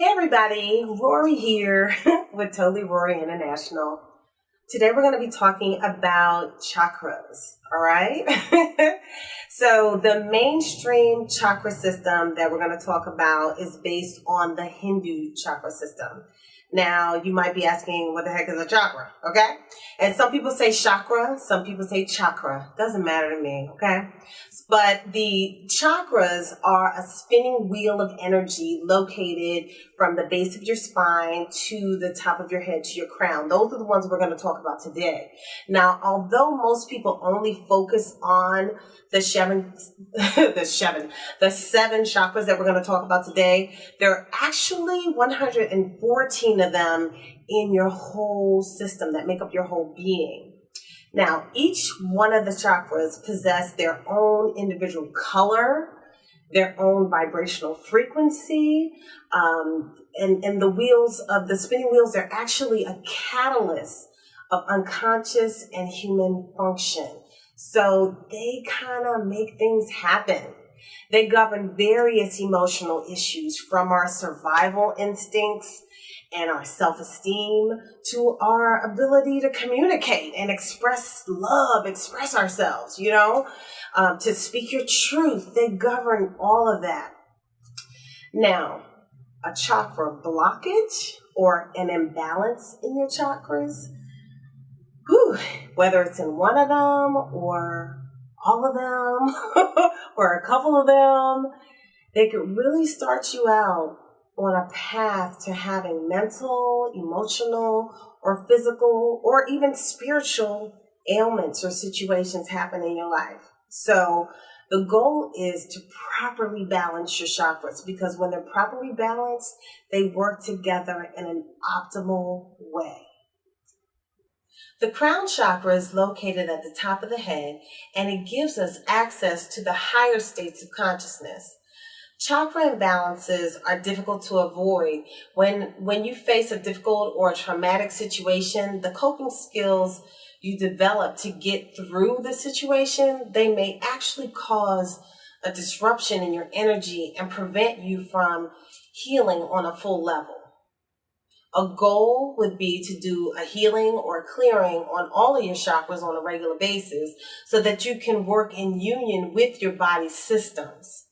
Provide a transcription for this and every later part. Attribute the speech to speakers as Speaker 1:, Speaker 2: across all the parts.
Speaker 1: Hey everybody, Rorree here with Totally Rorree International. Today we're going to be talking about chakras, all right? So the mainstream chakra system that we're going to talk about is based on the Hindu chakra system. Now, you might be asking, what the heck is a chakra, okay? And some people say chakra, some people say chakra. Doesn't matter to me, okay? But the chakras are a spinning wheel of energy located from the base of your spine to the top of your head, to your crown. Those are the ones we're going to talk about today. Now, although most people only focus on the seven chakras that we're going to talk about today, there are actually 114 of them in your whole system that make up your whole being. Now, each one of the chakras possess their own individual color, their own vibrational frequency, and the wheels of the spinning wheels are actually a catalyst of unconscious and human function. So they kind of make things happen. They govern various emotional issues, from our survival instincts and our self-esteem to our ability to communicate and express love, express ourselves, to speak your truth. They govern all of that. Now, a chakra blockage or an imbalance in your chakras, whether it's in one of them or all of them or a couple of them, they could really start you out on a path to having mental, emotional, or physical, or even spiritual ailments or situations happen in your life. So the goal is to properly balance your chakras, because when they're properly balanced, they work together in an optimal way. The crown chakra is located at the top of the head, and it gives us access to the higher states of consciousness. Chakra imbalances are difficult to avoid. When you face a difficult or a traumatic situation, the coping skills you develop to get through the situation, they may actually cause a disruption in your energy and prevent you from healing on a full level. A goal would be to do a healing or a clearing on all of your chakras on a regular basis so that you can work in union with your body's systems.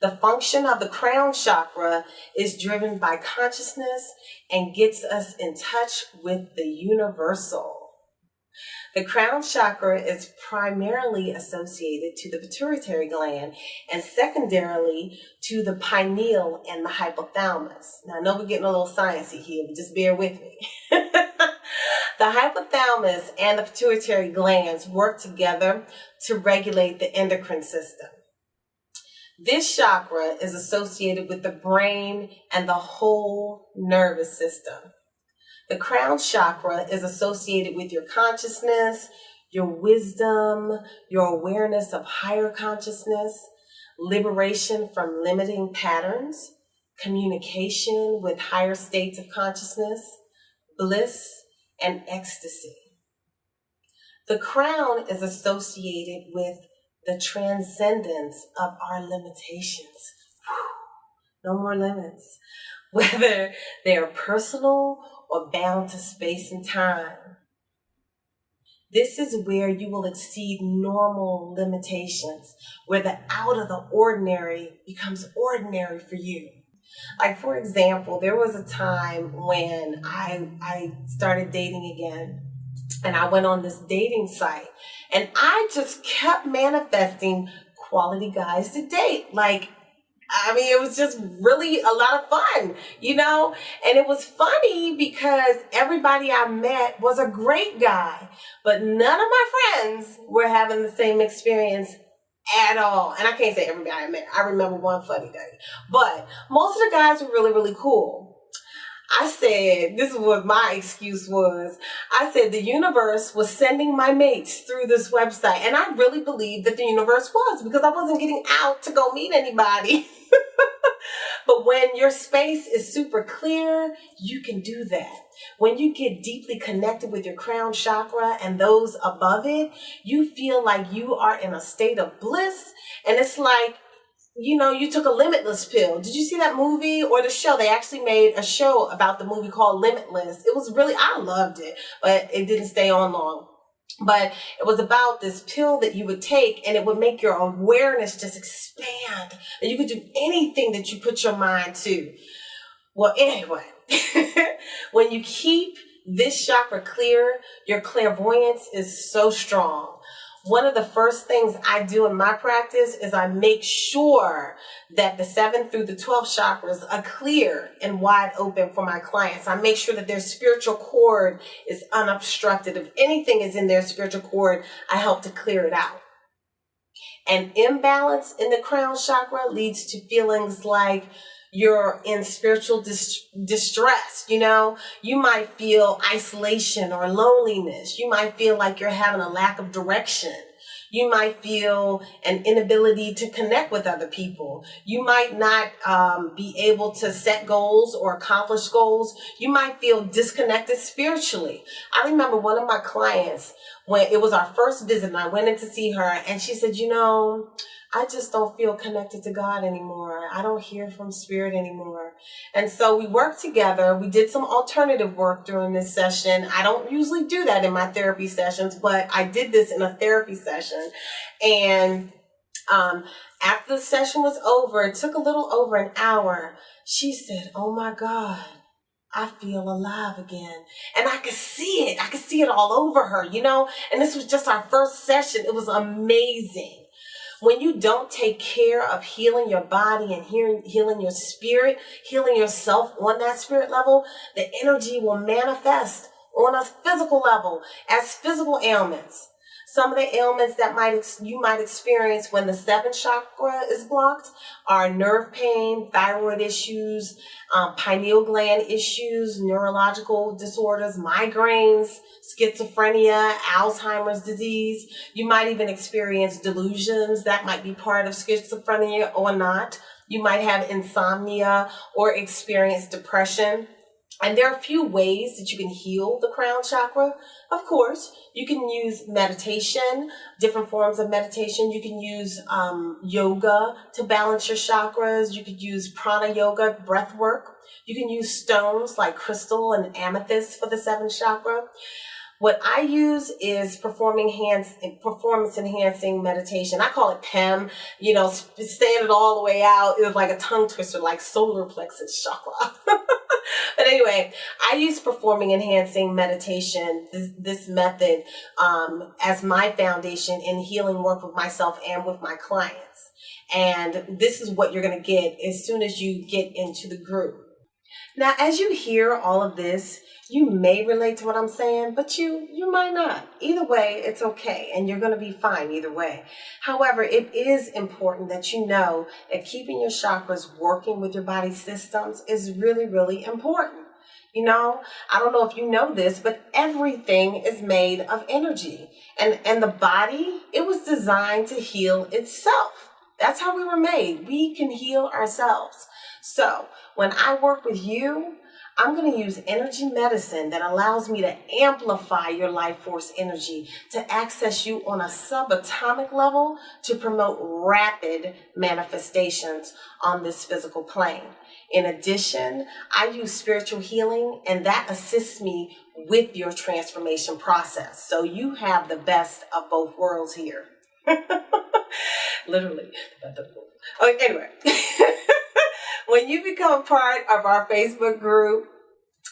Speaker 1: The function of the crown chakra is driven by consciousness and gets us in touch with the universal. The crown chakra is primarily associated to the pituitary gland and secondarily to the pineal and the hypothalamus. Now, I know we're getting a little sciencey here, but just bear with me. The hypothalamus and the pituitary glands work together to regulate the endocrine system. This chakra is associated with the brain and the whole nervous system. The crown chakra is associated with your consciousness, your wisdom, your awareness of higher consciousness, liberation from limiting patterns, communication with higher states of consciousness, bliss, and ecstasy. The crown is associated with the transcendence of our limitations. No more limits, whether they are personal or bound to space and time. This is where you will exceed normal limitations, where the out of the ordinary becomes ordinary for you. Like, for example, there was a time when I started dating again. And I went on this dating site and I just kept manifesting quality guys to date. It was just really a lot of fun, And it was funny because everybody I met was a great guy, but none of my friends were having the same experience at all. And I can't say everybody I met. I remember one funny day, but most of the guys were really, really cool. I said, this is what my excuse was. I said the universe was sending my mates through this website. And I really believed that the universe was, because I wasn't getting out to go meet anybody. But when your space is super clear, you can do that. When you get deeply connected with your crown chakra and those above it, you feel like you are in a state of bliss. And it's like you took a limitless pill. Did you see that movie or the show? They actually made a show about the movie called Limitless. It was really, I loved it, but it didn't stay on long. But it was about this pill that you would take, and it would make your awareness just expand. And you could do anything that you put your mind to. Well, anyway, when you keep this chakra clear, your clairvoyance is so strong. One of the first things I do in my practice is I make sure that the 7th through the 12th chakras are clear and wide open for my clients. I make sure that their spiritual cord is unobstructed. If anything is in their spiritual cord, I help to clear it out. An imbalance in the crown chakra leads to feelings like you're in spiritual distress. You might feel isolation or loneliness. You might feel like you're having a lack of direction. You might feel an inability to connect with other people. You might not be able to set goals or accomplish goals. You might feel disconnected spiritually. I remember one of my clients, when it was our first visit and I went in to see her, and she said, I just don't feel connected to God anymore. I don't hear from Spirit anymore. And so we worked together. We did some alternative work during this session. I don't usually do that in my therapy sessions, but I did this in a therapy session. And after the session was over, it took a little over an hour. She said, "Oh my God, I feel alive again." And I could see it. I could see it all over her, And this was just our first session. It was amazing. When you don't take care of healing your body and healing your spirit, healing yourself on that spirit level, the energy will manifest on a physical level as physical ailments. Some of the ailments that you might experience when the 7th chakra is blocked are nerve pain, thyroid issues, pineal gland issues, neurological disorders, migraines, schizophrenia, Alzheimer's disease. You might even experience delusions that might be part of schizophrenia or not. You might have insomnia or experience depression. And there are a few ways that you can heal the crown chakra. Of course, you can use meditation, different forms of meditation. You can use yoga to balance your chakras. You could use prana yoga, breath work. You can use stones like crystal and amethyst for the 7th chakra. What I use is performance enhancing meditation. I call it PEM, stand it all the way out. It was like a tongue twister, like solar plexus chakra. But anyway, I use performing enhancing meditation, this method, as my foundation in healing work with myself and with my clients. And this is what you're going to get as soon as you get into the group. Now, as you hear all of this, you may relate to what I'm saying, but you might not. Either way, it's okay, and you're going to be fine either way. However, it is important that you know that keeping your chakras working with your body systems is really, really important. I don't know if you know this, but everything is made of energy. And the body, it was designed to heal itself. That's how we were made. We can heal ourselves. So when I work with you, I'm going to use energy medicine that allows me to amplify your life force energy, to access you on a subatomic level, to promote rapid manifestations on this physical plane. In addition, I use spiritual healing, and that assists me with your transformation process. So you have the best of both worlds here. Literally. Okay, anyway. When you become part of our Facebook group,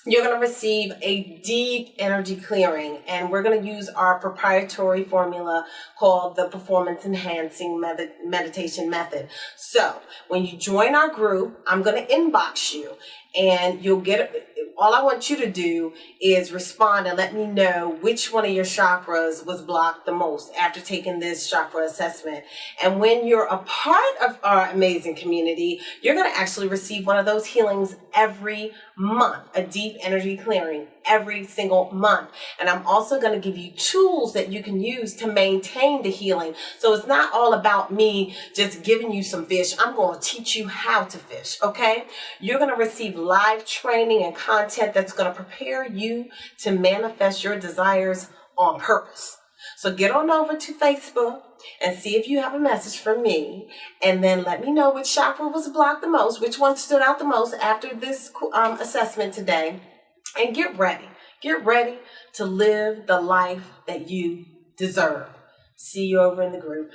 Speaker 1: you're going to receive a deep energy clearing, and we're going to use our proprietary formula called the Performance Enhancing Meditation Method. So when you join our group, I'm going to inbox you, and you'll get, all I want you to do is respond and let me know which one of your chakras was blocked the most after taking this chakra assessment. And when you're a part of our amazing community, you're going to actually receive one of those healings every month, a deep energy clearing every single month. And I'm also going to give you tools that you can use to maintain the healing. So it's not all about me just giving you some fish. I'm going to teach you how to fish, okay? You're going to receive live training and content that's going to prepare you to manifest your desires on purpose. So get on over to Facebook and see if you have a message from me, and then let me know which chakra was blocked the most, which one stood out the most after this assessment today, and get ready. Get ready to live the life that you deserve. See you over in the group.